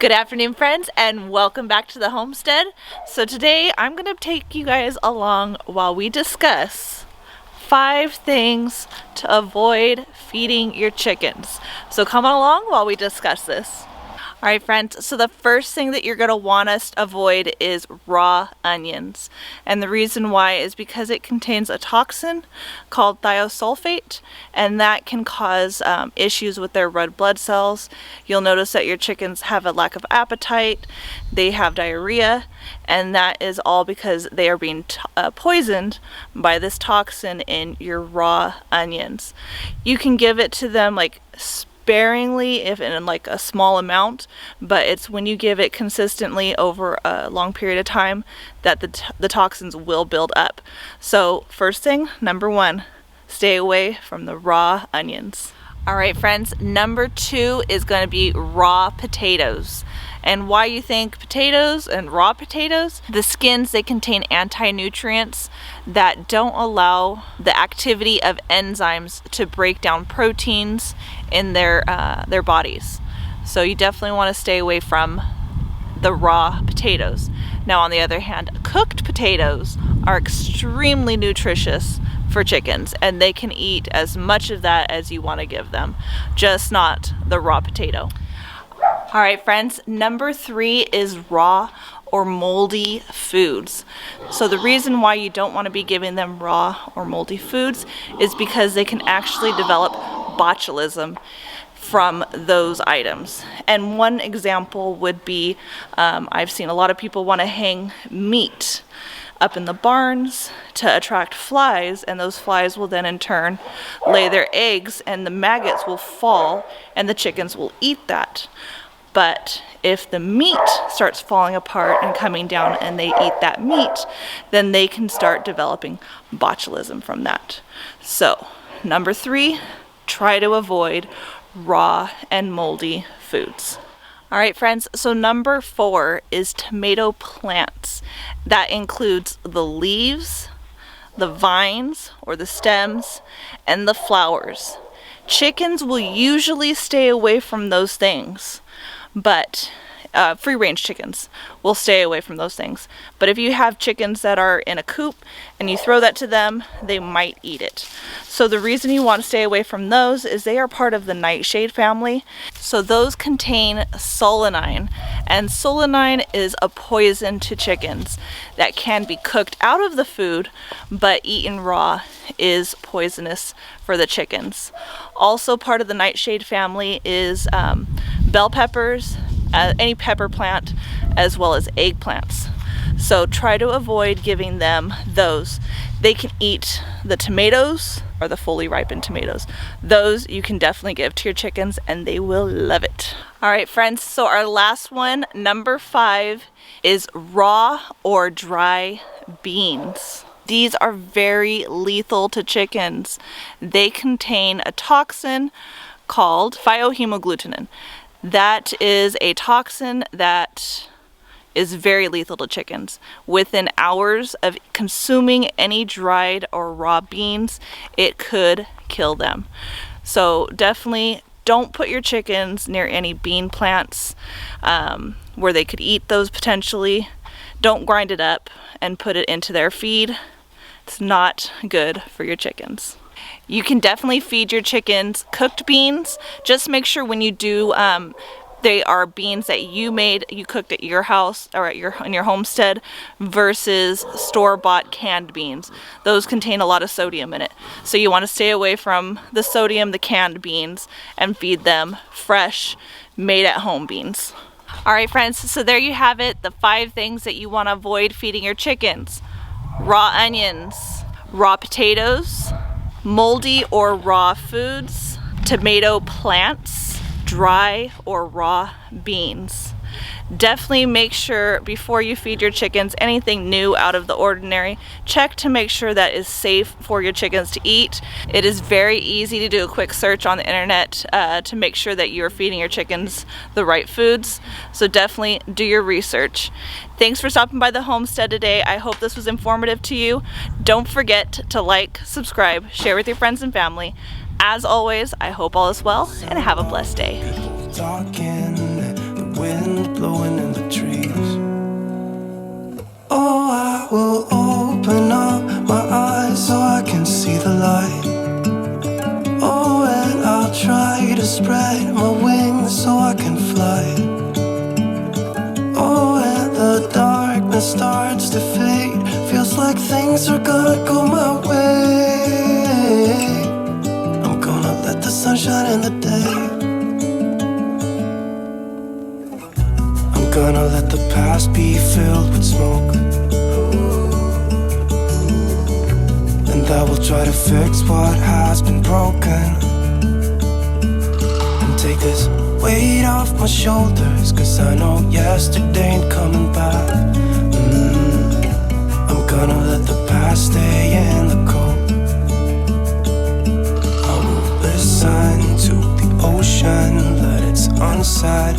Good afternoon, friends, and welcome back to the homestead. So today I'm going to take you guys along while we discuss 5 things to avoid feeding your chickens. So come along while we discuss this. Alright friends, so the first thing that you're going to want us to avoid is raw onions. And the reason why is because it contains a toxin called thiosulfate, and that can cause issues with their red blood cells. You'll notice that your chickens have a lack of appetite, they have diarrhea, and that is all because they are being poisoned by this toxin in your raw onions. You can give it to them like sparingly, if in like a small amount, but it's when you give it consistently over a long period of time that the toxins will build up. So first thing, number 1, stay away from the raw onions. Alright friends, number 2 is going to be raw potatoes. And why you think potatoes and raw potatoes? The skins, they contain anti-nutrients that don't allow the activity of enzymes to break down proteins in their bodies. So you definitely want to stay away from the raw potatoes. Now on the other hand, cooked potatoes are extremely nutritious for chickens, and they can eat as much of that as you want to give them, just not the raw potato. Alright friends, number 3 is raw or moldy foods. So the reason why you don't want to be giving them raw or moldy foods is because they can actually develop botulism from those items. And one example would be, I've seen a lot of people want to hang meat up in the barns to attract flies, and those flies will then in turn lay their eggs, and the maggots will fall and the chickens will eat that. But if the meat starts falling apart and coming down and they eat that meat, then they can start developing botulism from that. So number 3, try to avoid raw and moldy foods. Alright friends, so number 4 is tomato plants. That includes the leaves, the vines or the stems, and the flowers. Chickens will usually stay away from those things, but free-range chickens will stay away from those things. But if you have chickens that are in a coop and you throw that to them, they might eat it. So the reason you want to stay away from those is they are part of the nightshade family. So those contain solanine, and solanine is a poison to chickens that can be cooked out of the food, but eaten raw is poisonous for the chickens. Also part of the nightshade family is bell peppers, any pepper plant, as well as eggplants. So try to avoid giving them those. They can eat the tomatoes, or the fully ripened tomatoes. Those you can definitely give to your chickens and they will love it. Alright friends, so our last one, number 5, is raw or dry beans. These are very lethal to chickens. They contain a toxin called phytohemagglutinin. That is a toxin that is very lethal to chickens. Within hours of consuming any dried or raw beans, it could kill them. So definitely don't put your chickens near any bean plants where they could eat those potentially. Don't grind it up and put it into their feed. It's not good for your chickens. You can definitely feed your chickens cooked beans. Just make sure when you do, they are beans that you cooked at your house or in your homestead versus store-bought canned beans. Those contain a lot of sodium in it. So you want to stay away from the sodium, the canned beans, and feed them fresh, made at home beans. Alright friends, so there you have it, the 5 things that you want to avoid feeding your chickens. Raw onions, raw potatoes, moldy or raw foods, tomato plants, dry or raw beans. Definitely make sure before you feed your chickens anything new out of the ordinary, check to make sure that is safe for your chickens to eat. It is very easy to do a quick search on the internet to make sure that you're feeding your chickens the right foods. So definitely do your research. Thanks for stopping by the homestead today. I hope this was informative to you. Don't forget to like, subscribe, share with your friends and family. As always, I hope all is well and have a blessed day. wind blowing in the trees. Oh, I will open up my eyes so I can see the light. Oh, and I'll try to spread my wings so I can fly. Oh, and the darkness starts to fade. Feels like things are gonna go my way. I'm gonna let the sun shine in the day. I'm gonna let the past be filled with smoke, and I will try to fix what has been broken, and take this weight off my shoulders, 'cause I know yesterday ain't coming back. I'm gonna let the past stay in the cold. I will listen to the ocean, let its unsaid